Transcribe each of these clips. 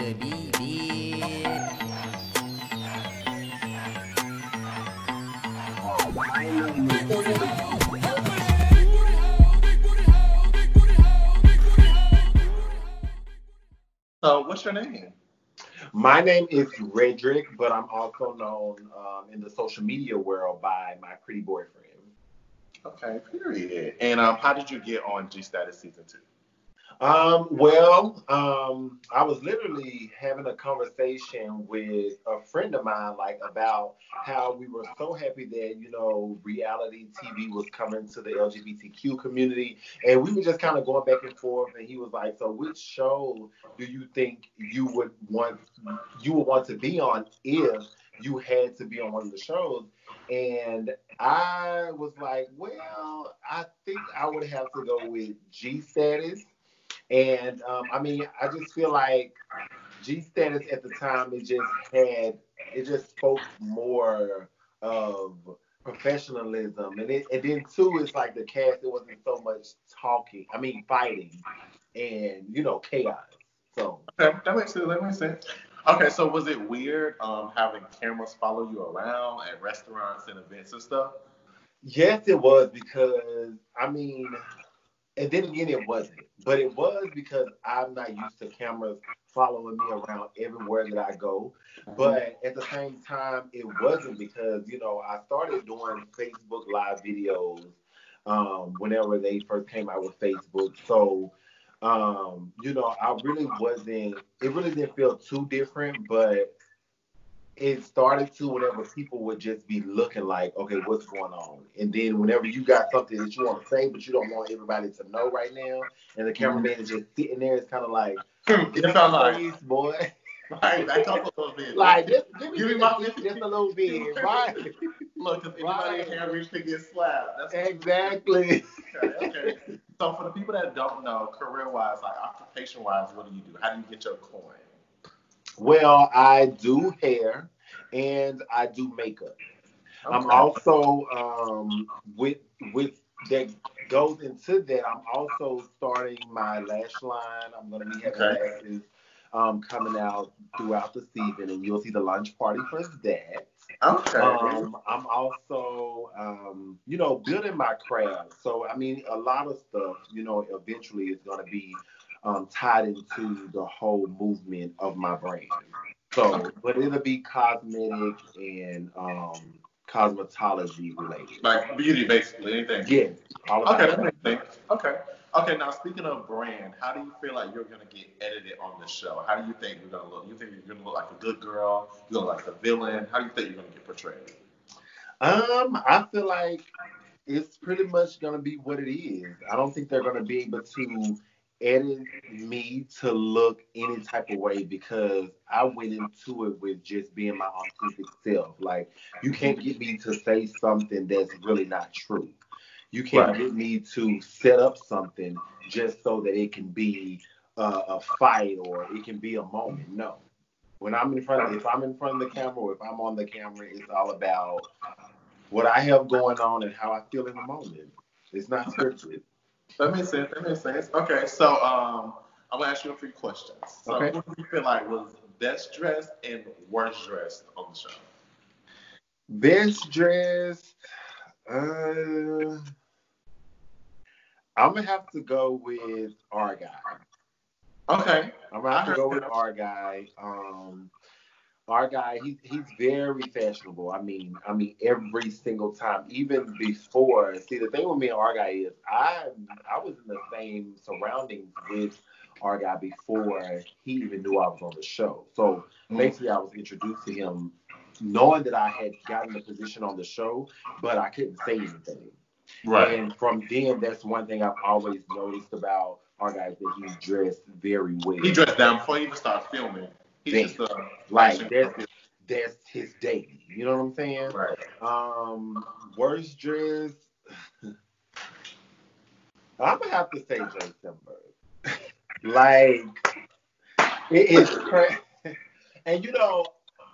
the beat. So, what's your name? My name is Redgrick, but I'm also known in the social media world by my pretty boyfriend. Okay, period. And how did you get on G Status season 2? I was literally having a conversation with a friend of mine, like about how we were so happy that, reality TV was coming to the LGBTQ community. And we were just kind of going back and forth. And he was like, so which show do you think you would want to be on if you had to be on one of the shows? And I was like, well, I think I would have to go with G Status. And I just feel like G Status at the time it just spoke more of professionalism, and then too it's like the cast, it wasn't so much fighting and chaos. So Okay, that makes sense. That makes sense. Okay, so was it weird having cameras follow you around at restaurants and events and stuff? yes, it was because and then again, it wasn't. But it was because I'm not used to cameras following me around everywhere that I go. Mhm. But at the same time, it wasn't because, I started doing Facebook Live videos whenever they first came out with Facebook. So, I really wasn't, it really didn't feel too different, but it started to whenever people would just be looking like, okay, what's going on? And then whenever you got something that you want to say, but you don't want everybody to know right now, and the Mhm. cameraman is just sitting there, it's kind of like, give It me my felt like, space, boy. right, back up a little bit. Like, just give me Give me the my space just a little bit, right? Look, if anybody in Right. here reach to get slapped, that's what you Exactly. okay, okay. So for the people that don't know, career wise, like occupation wise, what do you do? How do you get your coin? Well, I do hair and I do makeup. I'm Okay. also with that goes into that. I'm also starting my lash line. I'm going to be having Okay. lashes coming out throughout the season, and you'll see the lunch party for that. Okay. I'm also, building my craft. So, a lot of stuff, eventually is going to be tied into the whole movement of my brand. So, Okay. but it'll be cosmetic and cosmetology related. Like beauty, basically, anything. Yes, all Okay, about that that. makes sense. Okay. Okay, now speaking of brand, how do you feel like you're gonna get edited on the show? How do you think you're gonna look? You think you're gonna look like a good girl? You're gonna look like the villain? How do you think you're gonna get portrayed? I feel like it's pretty much gonna be what it is. I don't think they're gonna be able to edit me to look any type of way because I went into it with just being my authentic self. Like you can't get me to say something that's really not true. You can't Right. get me to set up something just so that it can be a fight or it can be a moment. No. If I'm in front of the camera or if I'm on the camera, it's all about what I have going on and how I feel in the moment. It's not scripted. That makes sense. That makes sense. Okay, so I'm gonna ask you a few questions. So, Okay. who do you feel like was best dressed and worst dressed on the show? Best dressed. Uh, I'm gonna have to go with our guy. Okay, I'm gonna I have to heard go with him. our guy. Our guy, he's very fashionable. Every single time, even before. See, the thing with me and our guy is, I was in the same surroundings with our guy before he even knew I was on the show. So Mm, basically, I was introduced to him knowing that I had gotten the position on the show, but I couldn't say anything. right. And from then, that's one thing I've always noticed about our guy is that he's dressed very He well. dressed down before he even started filming. He's just Damn. a Like fashion. that's his daily. You know what I'm saying? Right. Worst dress. I'm gonna have to say Jay Simberg. Like it is crazy, and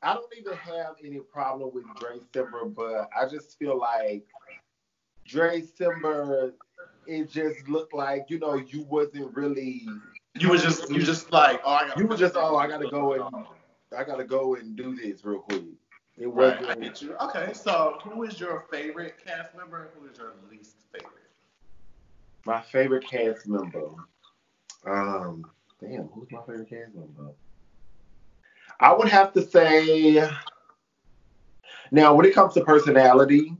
I don't even have any problem with Dre Simber, but I just feel like Dre Simber, it just looked like you wasn't really You just like, oh, I gotta. You were just, oh, I gotta go and do this real quick. It Right, wasn't. I get you. Okay, so who is your favorite cast member and who is your least favorite? My favorite cast member. Damn, who's my favorite cast member? I would have to say. Now, when it comes to personality,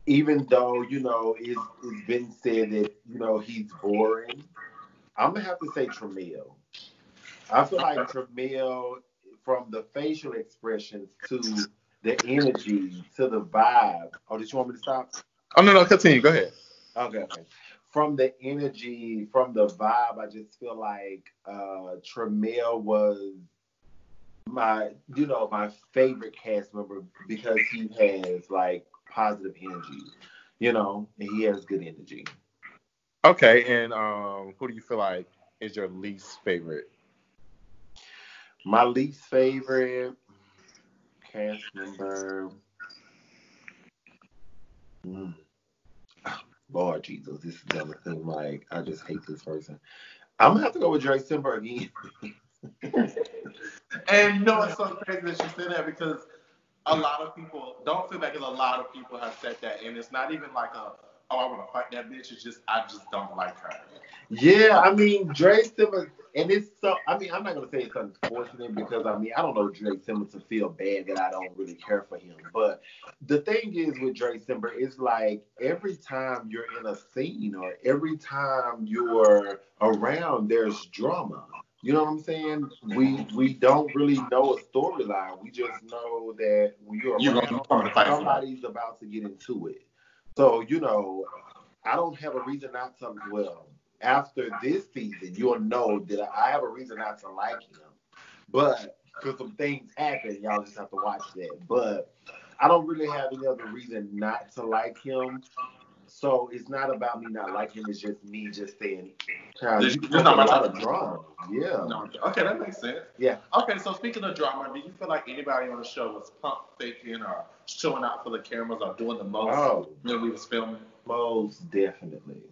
even though it's been said that he's boring, I'm gonna have to say Tramiel. I feel like Tramiel, from the facial expressions to the energy to the vibe. Oh, did you want me to stop? Oh no, continue. Go ahead. Okay. From the energy, from the vibe, I just feel like Tramiel was my favorite cast member because he has like positive energy, and he has good energy. Okay, and who do you feel like is your least favorite? My least favorite cast member. Mm. Lord Jesus, this is gonna seem like I just hate this person. I'm gonna have to go with Dre Simber again. And you know what's so crazy that you say that because a lot of people don't feel like a lot of people have said that, and it's not even like oh, I want to fight that bitch. It's just I just don't like her. Yeah, I mean Dre Simmons, and it's so. I mean, I'm not gonna say it's unfortunate because I don't know Dre Simmons to feel bad that I don't really care for him. But the thing is with Dre Simmons, it's like every time you're in a scene or every time you're around, there's drama. You know what I'm saying? We don't really know a storyline. We just know that when you're You're around, gonna fight for her. somebody's about to get into it. So I don't have a reason not to. Well, after this season, you'll know that I have a reason not to like him. But because some things happen, y'all just have to watch that. But I don't really have any other reason not to like him. So it's not about me not liking him. It's just me just saying, child, There's you not got a my lot type of of drama. Yeah. no. Okay, that makes sense. Yeah. Okay, so speaking of drama, do you feel like anybody on the show was pump faking or showing out for the cameras or doing the most Oh, when we was filming? most definitely.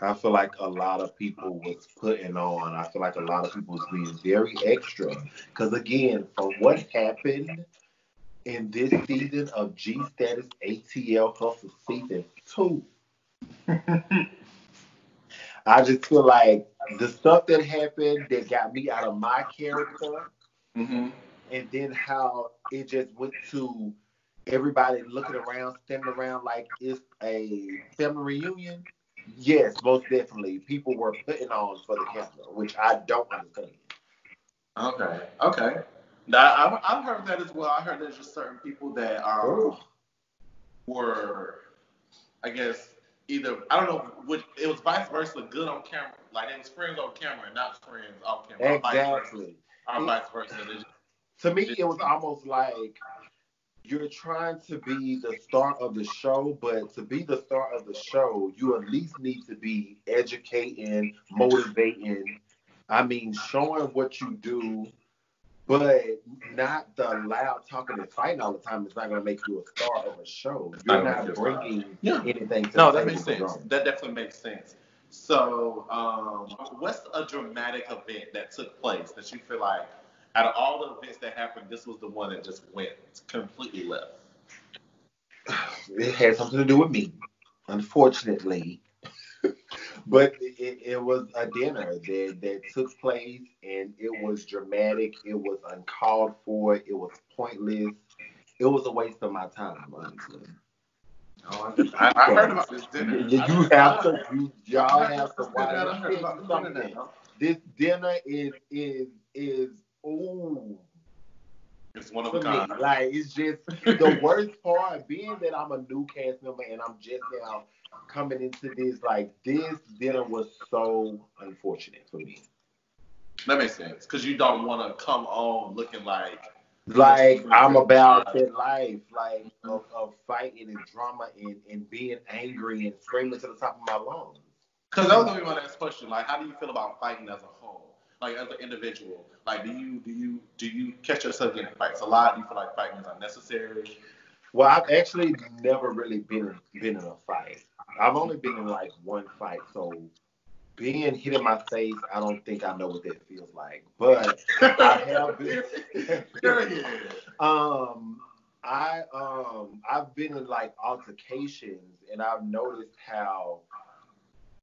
I feel like a lot of people was putting on. I feel like a lot of people was being very extra. Because again, from what happened in this season of G Status ATL Hustle season 2, I just feel like the stuff that happened that got me out of my character, Mm-hmm. and then how it just went to everybody looking around, standing around like it's a family reunion. Yes, most definitely. People were putting on for the camera, which I don't understand. Okay. Now I've heard that as well. I heard there's just certain people that Oh, were, I guess, either I don't know which it was vice versa, good on camera, like it was friends on camera and not friends off camera, exactly. or It, vice versa. to me, Just, it was almost like you're trying to be the star of the show, but to be the star of the show, you at least need to be educating, motivating. I mean, showing what you do, but not the loud talking and fighting all the time. It's not going to make you a star of a show. You're not gonna make not you a star. bringing Yeah. anything to the No, that table makes for sense. drama. That definitely makes sense. So, what's a dramatic event that took place that you feel like, out of all the events that happened, this was the one that just went completely left? It had something to do with me, unfortunately. But it was a dinner that took place, and it was dramatic. It was uncalled for. It was pointless. It was a waste of my time, honestly. Oh, I heard So about this dinner. you have to, I y'all heard have to about this dinner. watch. Let I me heard tell you about this dinner something. now. This dinner is ooh. It's one of For a me, kind. like it's just the worst part being that I'm a new cast member and I'm just now coming into this. Like this dinner was so unfortunate for me. That makes sense because you don't want to come on looking like Like I'm about vibe. that life, like of fighting and drama and being angry and screaming to the top of my lungs. Because that was the one ask question. Like, how do you feel about fighting as a whole? Like, as an individual, like, do you catch yourself getting in fights a lot? Do you feel like fighting is unnecessary? Well, I've actually never really been in a fight. I've only been in like one fight, so being hit in my face, I don't think I know what that feels like. But I have been. Period. um, I've been in like altercations, and I've noticed how.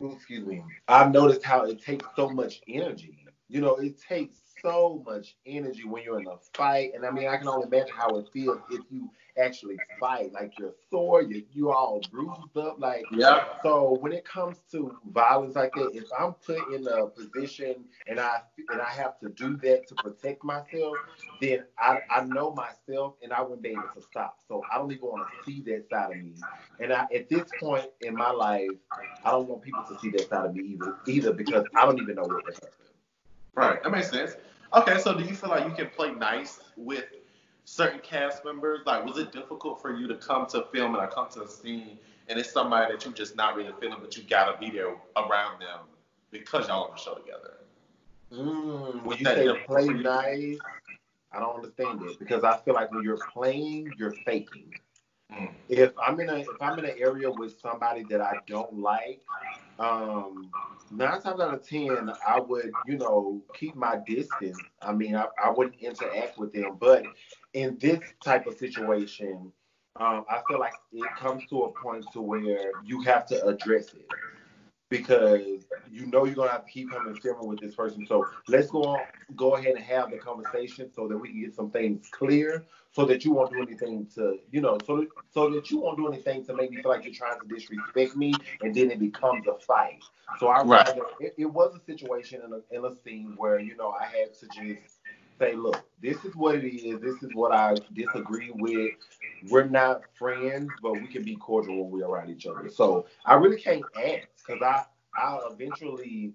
Excuse me. I've noticed how it takes so much energy. It takes so much energy when you're in a fight, and I mean, I can only imagine how it feels if you actually fight. Like you're sore, you all bruised up. Like Yeah. so, when it comes to violence like that, if I'm put in a position and I have to do that to protect myself, then I know myself and I wouldn't be able to stop. So I don't even want to see that side of me. And at this point in my life, I don't want people to see that side of me either because I don't even know what to happen. Right. That makes sense. Okay, so do you feel like you can play nice with certain cast members? Like, was it difficult for you to come to film and I come to a scene and it's somebody that you just not really feeling, but you gotta be there around them because y'all on the show together? When Was you that say difficult play for you? nice, I don't understand it because I feel like when you're playing, you're faking. Mm. If I'm in an area with somebody that I don't like, um, 9 times out of 10, I would keep my distance. I mean, I wouldn't interact with them. But in this type of situation, I feel like it comes to a point to where you have to address it because you're gonna have to keep coming filming with this person. So let's go ahead and have the conversation so that we can get some things clear, so that you won't do anything to so that you won't do anything to make me feel like you're trying to disrespect me, and then it becomes a fight. So I Right. rather it was a situation in a scene where I had to just say, look, this is what it is. This is what I disagree with. We're not friends, but we can be cordial when we're around each other. So I really can't ask because I'll eventually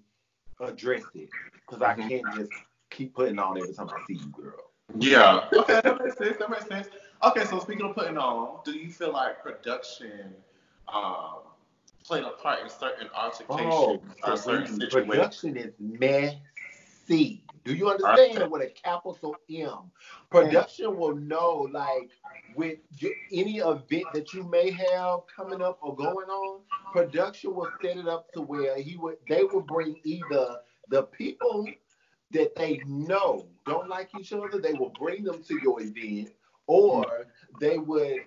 address it because I Hmm. can't just keep putting on every time I see you, girl. Yeah. Okay, that makes sense. That makes sense. Okay, so speaking of putting on, do you feel like production um, played a part in certain altercations Oh, or certain Serene, situations? production is messy. Do you Okay. understand what a capital M? Production will know, like, with any event that you may have coming up or going on, production will set it up to where they will bring either the people that they know don't like each other, they will bring them to your event, Mm. or they would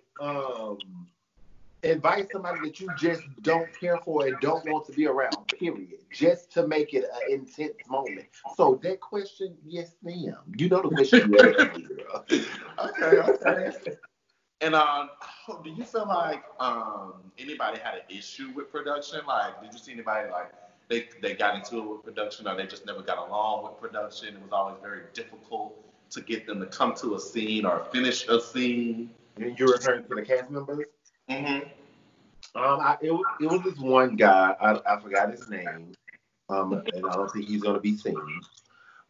invite somebody that you just don't care for and don't want to be around, period, just to make it an intense moment. So that question, yes, ma'am. You know the question you asked me, girl. Okay, okay. And do you feel like anybody had an issue with production? Like, did you see anybody like they got into it with production, or they just never got along with production? It was always very difficult to get them to come to a scene or finish a scene. You're referring to the cast members? Hmm. It was this one guy, I forgot his name, and I don't think he's gonna be seen.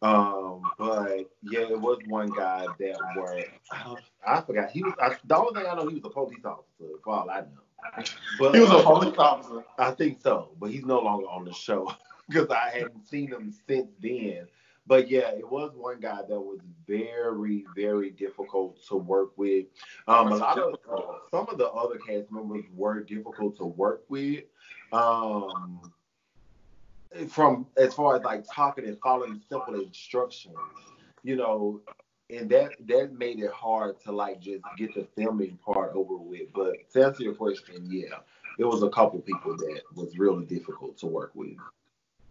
But yeah, it was one guy that were I forgot the only thing I know, he was a police officer for all I know. He was a But police officer. I think so, but he's no longer on the show because I hadn't seen him since then. But yeah, it was one guy that was very, very difficult to work with. Why A was it lot of difficult? some of the other cast members were difficult to work with. Um, from as far as like talking and following simple instructions, you know, and that made it hard to like just get the filming part over with. But to answer your question, yeah, it was a couple people that was really difficult to work with.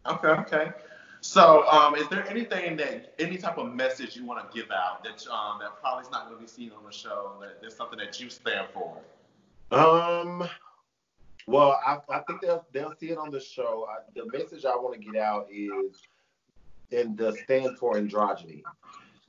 Okay, okay. So, is there anything any type of message you want to give out that probably is not going to be seen on the show? That there's something that you stand for. Um, well, I think they'll see it on the show. The message I want to get out is and the stand for androgyny,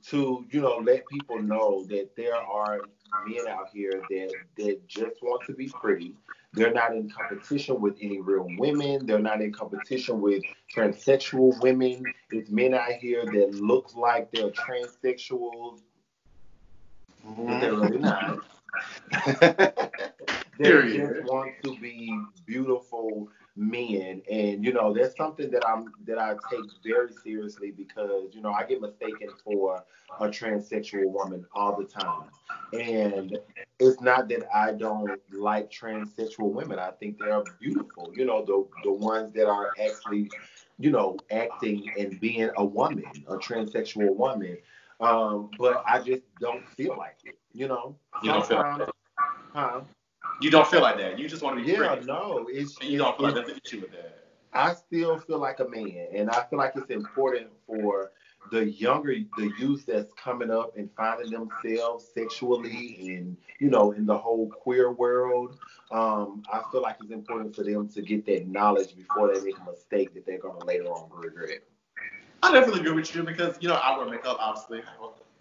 to let people know that there are men out here that just want to be pretty. They're not in competition with any real women. They're not in competition with transsexual women. It's men out here that look like they're transsexuals, but they're Hmm. really not. That just Period. want to be beautiful men, and that's something that I take very seriously because I get mistaken for a transsexual woman all the time. And it's not that I don't like transsexual women. I think they are beautiful, the ones that are actually acting and being a woman, a transsexual woman. But I just don't feel like it. You don't feel like Sometimes, that. huh? You don't feel like that. You just want to be Yeah, pretty. no, And you don't feel like there's an issue with that. I still feel like a man, and I feel like it's important for the youth that's coming up and finding themselves sexually and in the whole queer world. I feel like it's important for them to get that knowledge before they make a mistake that they're gonna later on regret. I definitely agree with you because I wear makeup obviously.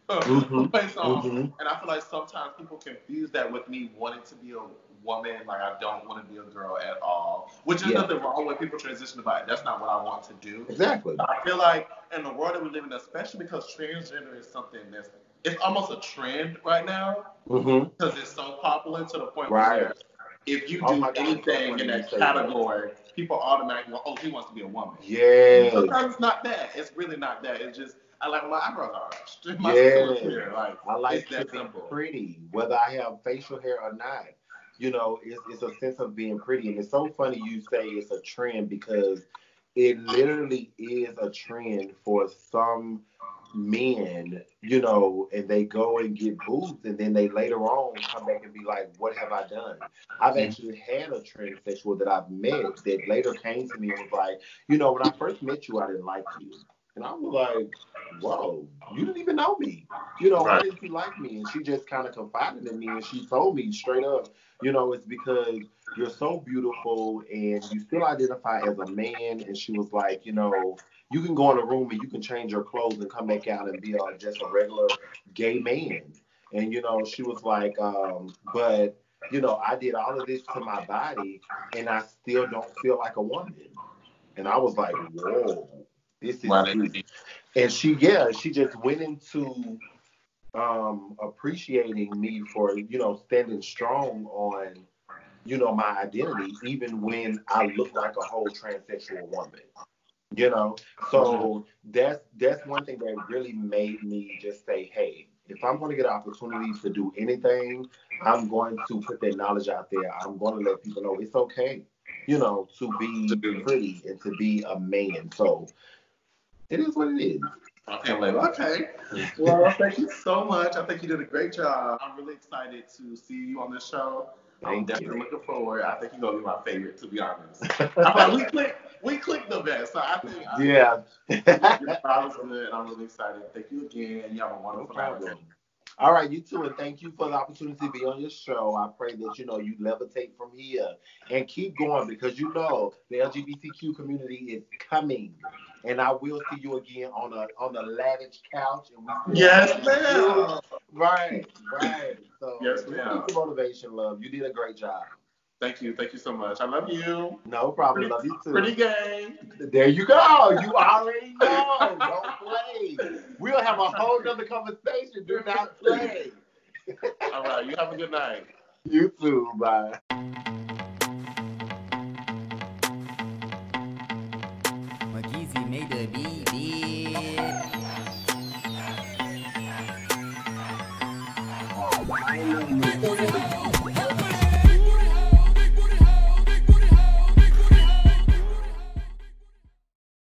Mm-hmm. Based on, Mm-hmm. and I feel like sometimes people confuse that with me wanting to be a woman. Like I don't want to be a girl at all, which is Yeah, nothing wrong with people transition about it. That's not what I want to do. exactly. But I feel like in the world that we live in, especially because transgender is something it's almost a trend right now Mm-hmm. because it's so popular to the point Right. where if you Oh do my God, it's so anything funny in you that say that. category, people automatically go, "Oh, he wants to be a woman." And Yes. sometimes it's not that. It's really not that. It's just I like my eyebrows arched. My skin looks Yes. clear. Like I like it's to that be simple. pretty, whether I have facial hair or not. It's a sense of being pretty. And it's so funny you say it's a trend because it literally is a trend for some men, and they go and get boobs and then they later on come back and be like, what have I done? I've Mhm. actually had a transsexual that I've met that later came to me and was like, when I first met you, I didn't like you. And I was like, whoa, you didn't even know me. Why Right. didn't you like me? And she just kind of confided in me and she told me straight up, it's because you're so beautiful and you still identify as a man. And she was like, you can go in a room and you can change your clothes and come back out and be just a regular gay man. And, she was like, but, I did all of this to my body and I still don't feel like a woman. And I was like, whoa, this is Right. deep. And she just went into appreciating me for standing strong on my identity even when I look like a whole transsexual woman. Mhm. So that's one thing that really made me just say, hey, if I'm going to get an opportunity to do anything, I'm going to put that knowledge out there. I'm going to let people know it's okay, to be pretty and to be a man. So it is what it is. Okay, Layla. Okay. Well, thank you so much. I think you did a great job. I'm really excited to see you on this show. I'm Thank you. definitely looking forward. I think you're gonna be my favorite, to be honest. I feel like we clicked the best. So Yeah. your style is good, and I'm really excited. Thank you again. You have a No wonderful night. problem. All right, you too, and thank you for the opportunity to be on your show. I pray that you levitate from here and keep going because the LGBTQ community is coming, and I will see you again on a lavish couch, and we still have Yes, to do ma'am. right, right. So Yes, just ma'am. keep the motivation, love. You did a great job. Thank you. Thank you so much. I love you. No problem. Pretty, Love you pretty too. gay. There you go. You already know. Don't play. We'll have a whole nother conversation. Do not play. All right. You have a good night. You too. Bye. Makisi made the beat.